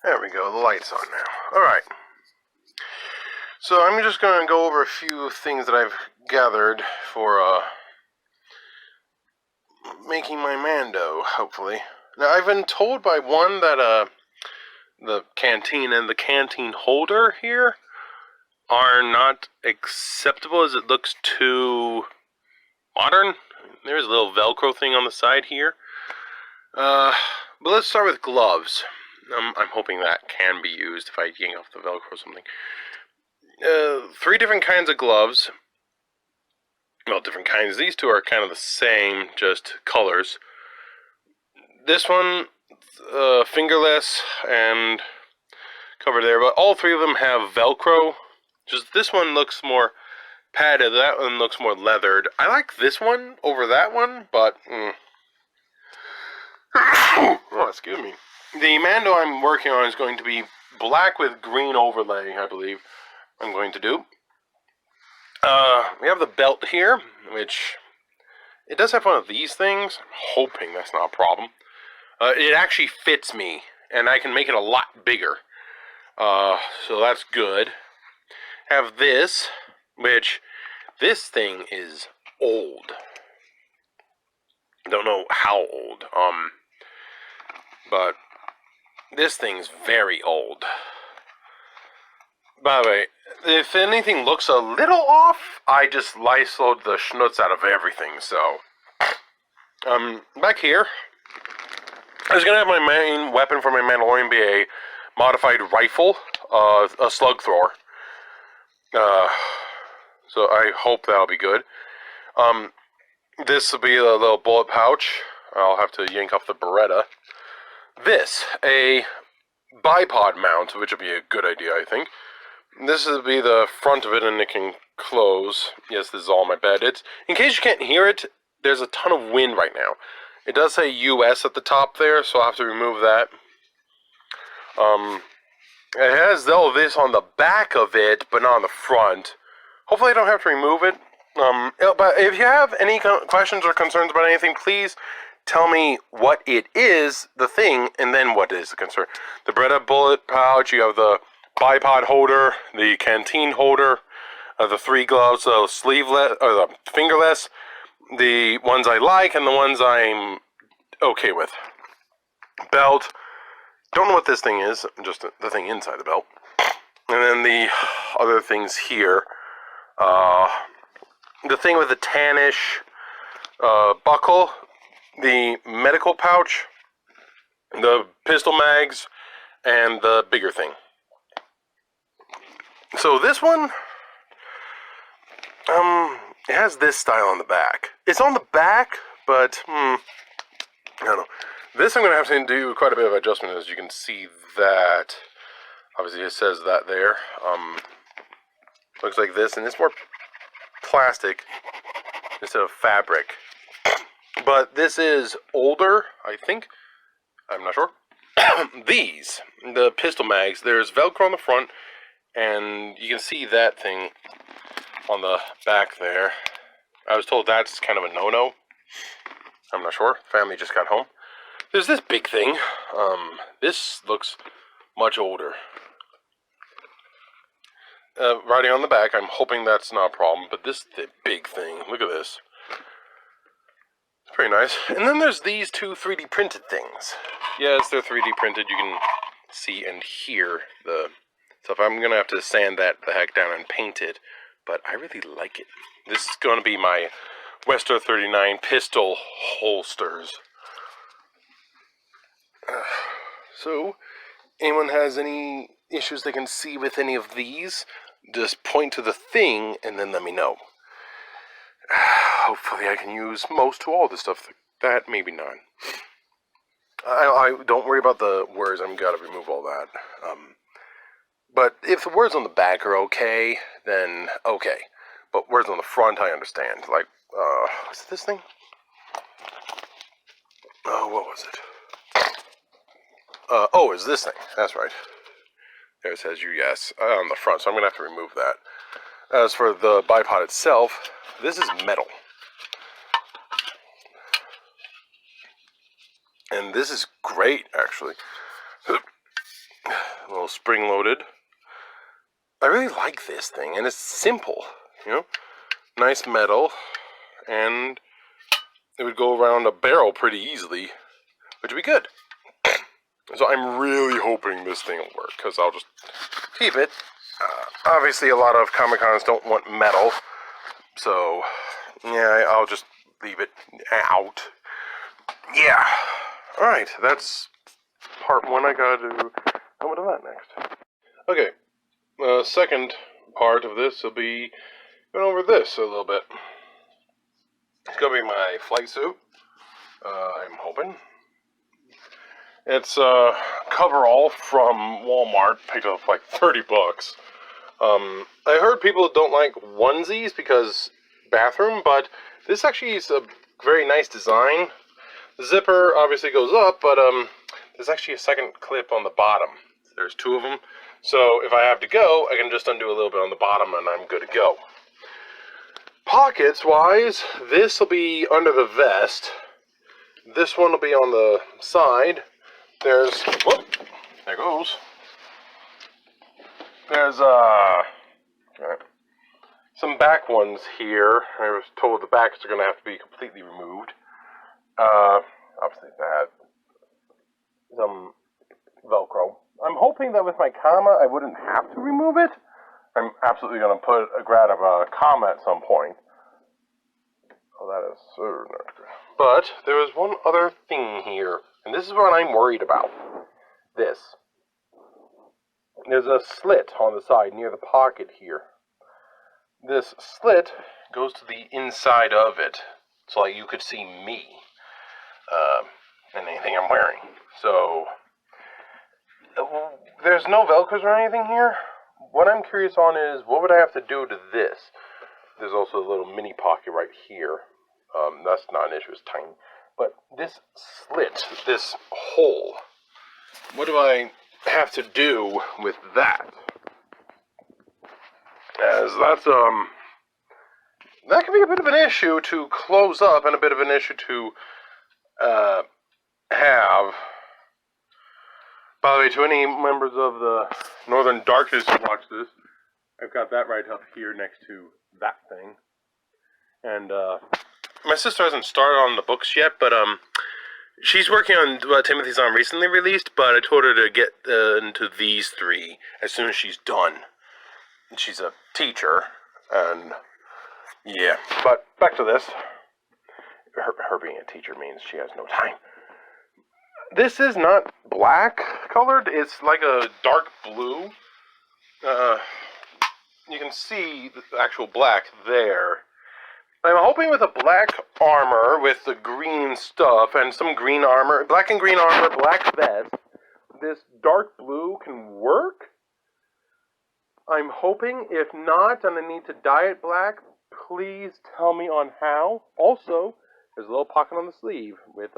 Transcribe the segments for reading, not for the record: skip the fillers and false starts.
There we go, the light's on now. Alright. So I'm just going to go over a few things that I've gathered for making my Mando, hopefully. Now, I've been told by one that the canteen and the canteen holder here are not acceptable as it looks too modern. There's a little Velcro thing on the side here. But let's start with gloves. I'm hoping that can be used if I yank off the Velcro or something. 3 different kinds of gloves. Well, different kinds. These two are kind of the same, just colors. This one, fingerless and covered there, but all 3 of them have Velcro. Just this one looks more padded, that one looks more leathered. I like this one over that one, but... oh, excuse me. The Mando I'm working on is going to be black with green overlay, I believe I'm going to do. We have the belt here, which it does have one of these things. I'm hoping that's not a problem. It actually fits me, and I can make it a lot bigger. So that's good. Have this, which this thing is old. Don't know how old. But this thing's very old. By the way, if anything looks a little off, I just lysoled the schnutz out of everything, so... back here, I was gonna have my main weapon for my Mandalorian be a modified rifle, a slug thrower. So I hope that'll be good. This will be a little bullet pouch. I'll have to yank off the Beretta. This, a bipod mount, which would be a good idea, I think. This will be the front of it, and it can close. Yes, this is all my bed. It's, in case you can't hear it, there's a ton of wind right now. It does say US at the top there, so I'll have to remove that. It has all this on the back of it, but not on the front. Hopefully I don't have to remove it. But if you have any questions or concerns about anything, please tell me what it is, the thing, and then what is the concern. The Beretta bullet pouch, you have the bipod holder, the canteen holder, the 3 gloves, the sleeveless, or the fingerless, the ones I like, and the ones I'm okay with. Belt. Don't know what this thing is, just the thing inside the belt. And then the other things here. The thing with the tannish buckle, the medical pouch, the pistol mags, and the bigger thing. So this one, it has this style on the back. It's on the back, but, I don't know. This I'm going to have to do quite a bit of adjustment, as you can see that. Obviously it says that there. Looks like this, and it's more plastic instead of fabric. But this is older, I think. I'm not sure. These, the pistol mags, there's Velcro on the front, and you can see that thing on the back there. I was told that's kind of a no-no. I'm not sure. Family just got home. There's this big thing. This looks much older. Writing on the back, I'm hoping that's not a problem, but this big thing, look at this. It's pretty nice. And then there's these 2 3D printed things. Yes, they're 3D printed. You can see and hear the stuff. I'm going to have to sand that the heck down and paint it, but I really like it. This is going to be my Westar 39 pistol holsters. So, anyone has any issues they can see with any of these, just point to the thing and then let me know. Hopefully I can use most to all the stuff. That, maybe not. I don't worry about the words. I'm got to remove all that. But if the words on the back are okay, then okay. But words on the front, I understand. Like, is it this thing? Oh, what was it? Oh, it's this thing. That's right. There it says US on the front, so I'm going to have to remove that. As for the bipod itself, this is metal. And this is great, actually. A little spring-loaded. I really like this thing, and it's simple, you know? Nice metal, and it would go around a barrel pretty easily, which would be good. So I'm really hoping this thing will work, because I'll just keep it. Obviously, a lot of Comic-Cons don't want metal, so yeah, I'll just leave it out. Yeah. Alright, that's part one. I gotta do. How about that next? Okay. Second part of this will be going over this a little bit. It's gonna be my flight suit. I'm hoping. It's a coverall from Walmart. Picked up like 30 bucks. I heard people don't like onesies because bathroom, but this actually is a very nice design. The zipper obviously goes up, but there's actually a second clip on the bottom. There's two of them. So if I have to go, I can just undo a little bit on the bottom and I'm good to go. Pockets-wise, this will be under the vest. This one will be on the side. There's, whoop, there goes. There's some back ones here. I was told the backs are going to have to be completely removed. Obviously that some Velcro. I'm hoping that with my Kama I wouldn't have to remove it. I'm absolutely going to put a grab of a Kama at some point. Oh, that is so not good. But there was one other thing here, and this is what I'm worried about. This. There's a slit on the side near the pocket here. This slit goes to the inside of it, so like you could see me and anything I'm wearing. So there's no Velcros or anything here. What I'm curious on is what would I have to do to this? There's also a little mini pocket right here. That's not an issue, it's tiny. But this slit, this hole, what do I have to do with that? As that's that can be a bit of an issue to close up and a bit of an issue to have. By the way, to any members of the Northern Darkness who watch this, I've got that right up here next to that thing. And my sister hasn't started on the books yet, but she's working on what Timothy Zahn recently released, but I told her to get into these three as soon as she's done. She's a teacher, and yeah. But back to this. Her being a teacher means she has no time. This is not black colored. It's like a dark blue. You can see the actual black there. I'm hoping with a black armor with the green stuff and some green armor, black and green armor, black vest, this dark blue can work. I'm hoping. If not, and I need to dye it black, please tell me on how. Also, there's a little pocket on the sleeve with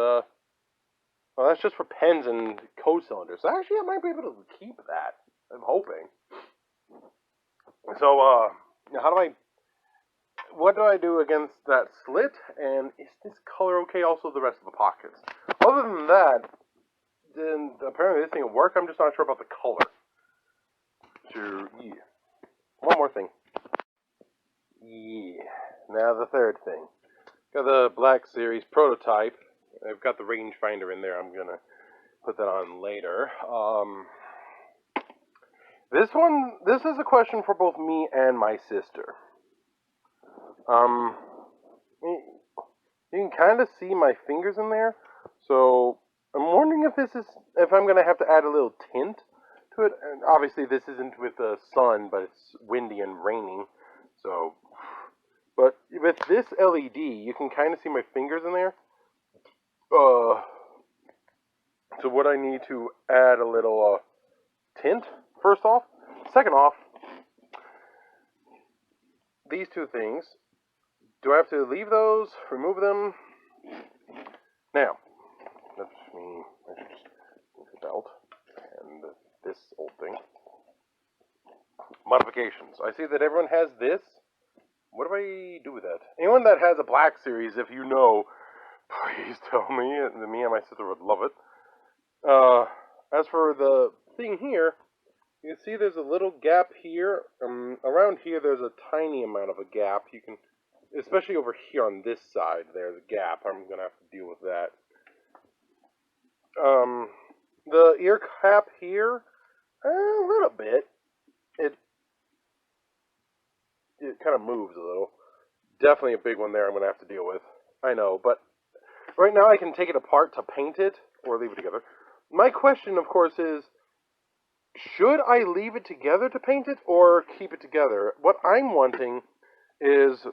well, that's just for pens and code cylinders. So actually, I might be able to keep that. I'm hoping. So, what do I do against that slit? And is this color okay? Also, the rest of the pockets. Other than that, then apparently this thing will work. I'm just not sure about the color. So, yeah. One more thing. Yeah. Now the third thing. Got the Black Series prototype. I've got the rangefinder in there. I'm gonna put that on later. This is a question for both me and my sister. You can kind of see my fingers in there, so I'm wondering if I'm gonna have to add a little tint to it. And obviously, this isn't with the sun, but it's windy and raining. So, but with this LED, you can kind of see my fingers in there. So what I need to add a little tint, first off. Second off, these two things, do I have to leave those, remove them? Now, that's me, I should just move the belt, and this old thing. Modifications. I see that everyone has this. What do I do with that? Anyone that has a Black Series, if you know, please tell me. Me and my sister would love it. As for the thing here, you can see there's a little gap here. Around here there's a tiny amount of a gap. You can, especially over here on this side, there's a gap. I'm going to have to deal with that. The ear cap here, a little bit. It kind of moves a little. Definitely a big one there I'm going to have to deal with. I know, but right now I can take it apart to paint it or leave it together. My question, of course, is should I leave it together to paint it or keep it together? What I'm wanting is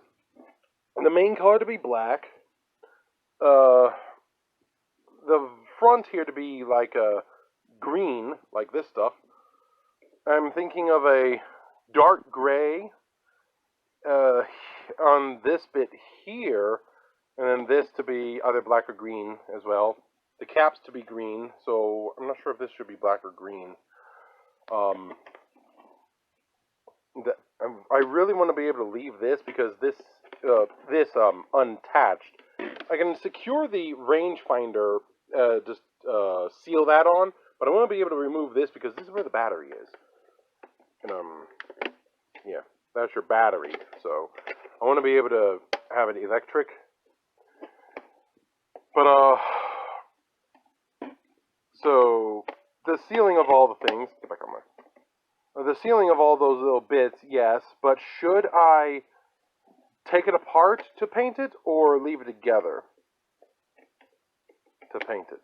the main color to be black, the front here to be like a green, like this stuff. I'm thinking of a dark gray on this bit here, and then this to be either black or green as well. The caps to be green, so I'm not sure if this should be black or green. I really want to be able to leave this because this unattached. I can secure the rangefinder, just seal that on, but I want to be able to remove this because this is where the battery is. And yeah, that's your battery. So I want to be able to have it electric. But so the sealing of all the things. Get back on my. The sealing of all those little bits, yes, but should I take it apart to paint it or leave it together to paint it?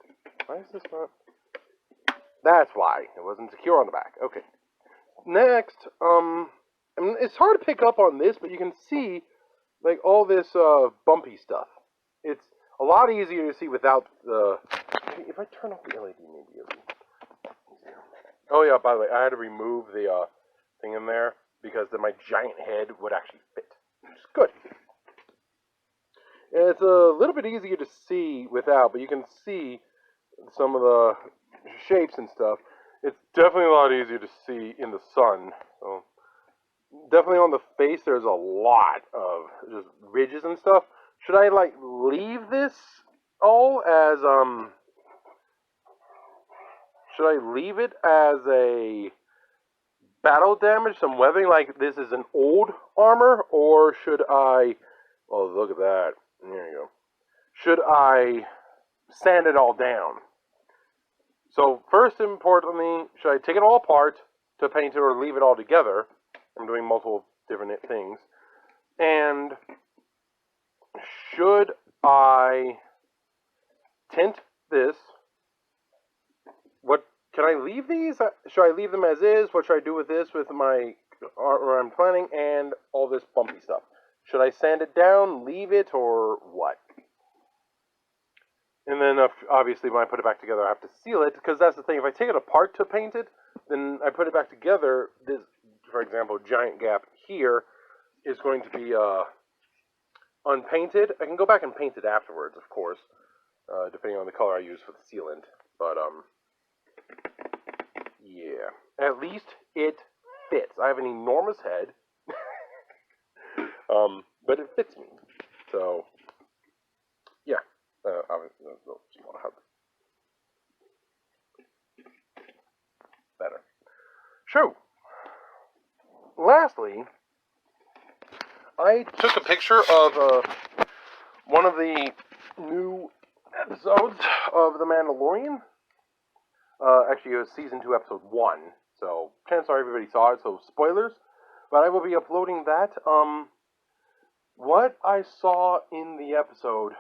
Why is this not? That's why. It wasn't secure on the back. Okay. Next, I mean, it's hard to pick up on this, but you can see, like, all this bumpy stuff. It's a lot easier to see without the... If I turn off the LED, maybe it'll be easier. Oh, yeah, by the way, I had to remove the thing in there because then my giant head would actually fit. Which is good. And it's a little bit easier to see without, but you can see some of the shapes and stuff. It's definitely a lot easier to see in the sun. So definitely on the face, there's a lot of just ridges and stuff. Should I, like, leave this all as, should I leave it as a battle damage, some weathering, like this is an old armor, or should I, oh, look at that, there you go. Should I sand it all down? So, first importantly, should I take it all apart to paint it or leave it all together? I'm doing multiple different things. And should I tint this? What can I leave these? Should I leave them as is? What should I do with this with my armor I'm planning and all this bumpy stuff? Should I sand it down, leave it, or what? And then, obviously, when I put it back together, I have to seal it, because that's the thing. If I take it apart to paint it, then I put it back together, this, for example, giant gap here is going to be unpainted. I can go back and paint it afterwards, of course, depending on the color I use for the sealant. But, yeah. At least it fits. I have an enormous head, but it fits me. So, yeah. Obviously, just want to have better. So, lastly, I took a picture of one of the new episodes of The Mandalorian. Actually, it was Season 2, Episode 1. So, chances are everybody saw it, so spoilers. But I will be uploading that. What I saw in the episode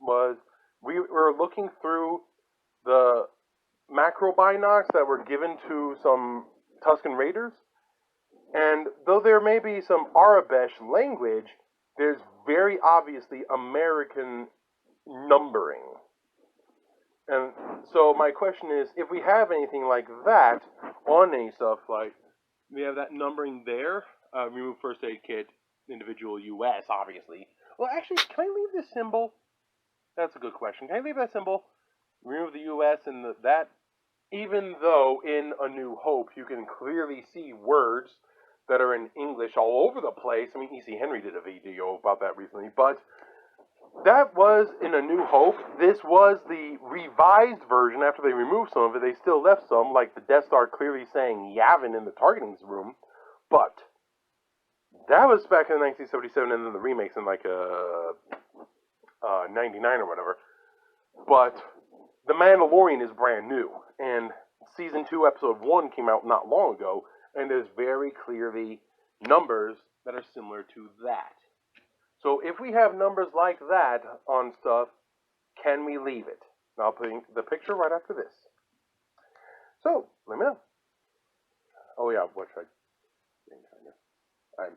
was we were looking through the macro binocs that were given to some Tusken Raiders, and though there may be some Arabesh language, there's very obviously American numbering. And so my question is, if we have anything like that on any stuff, like we have that numbering there, remove first aid kit, individual US, obviously. Well, actually, can I leave this symbol? That's a good question. Can I leave that symbol? Remove the US and that, even though in A New Hope you can clearly see words that are in English all over the place. I mean, E.C. Henry did a video about that recently, but that was in A New Hope. This was the revised version. After they removed some of it, they still left some, like the Death Star clearly saying Yavin in the targeting room. But that was back in 1977, and then the remakes in like 99 or whatever. But The Mandalorian is brand new, and Season 2, Episode 1 came out not long ago, and there's very clearly numbers that are similar to that. So if we have numbers like that on stuff, can we leave it? And I'll put the picture right after this. So, let me know. Oh yeah, what should I...